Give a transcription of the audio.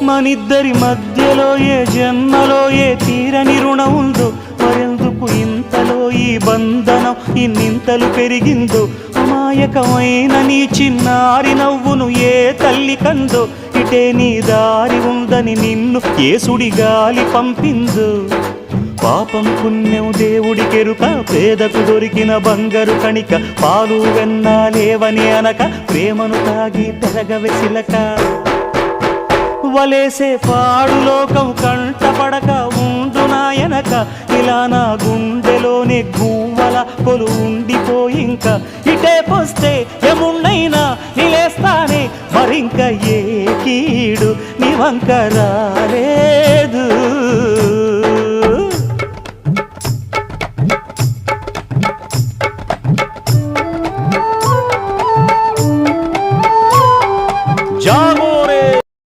మనిద్దరి మధ్యలో ఏ జన్మలో ఏ తీరని రుణం ఉందో, మరెందుకు ఇంతలో ఈ బంధనం ఇన్నింతలు పెరిగిందో, అమాయకమైన నీ చిన్నారి నవ్వును ఏ తల్లి కందో, ఇటే నీ దారి ఉందని నిన్ను ఏ సుడి గాలి పంపిందో. పాపం పుణ్యం దేవుడికెరుక, పేదకు దొరికిన బంగారు కణిక, పాలు వెన్నాలేవని అనక ప్రేమను తాగి పెరగవెసిలక. వలేసే పాడు లోకం కంటపడక ఉండు నాయనక, ఇలా నా గుండెలోనే గువ్వల కొలు ఉండిపోయింక. ఇటే పోస్తే ఎమున్నైనా నిలేస్తానే, మరింక ఏ కీడు నీ వంక రాలేదు.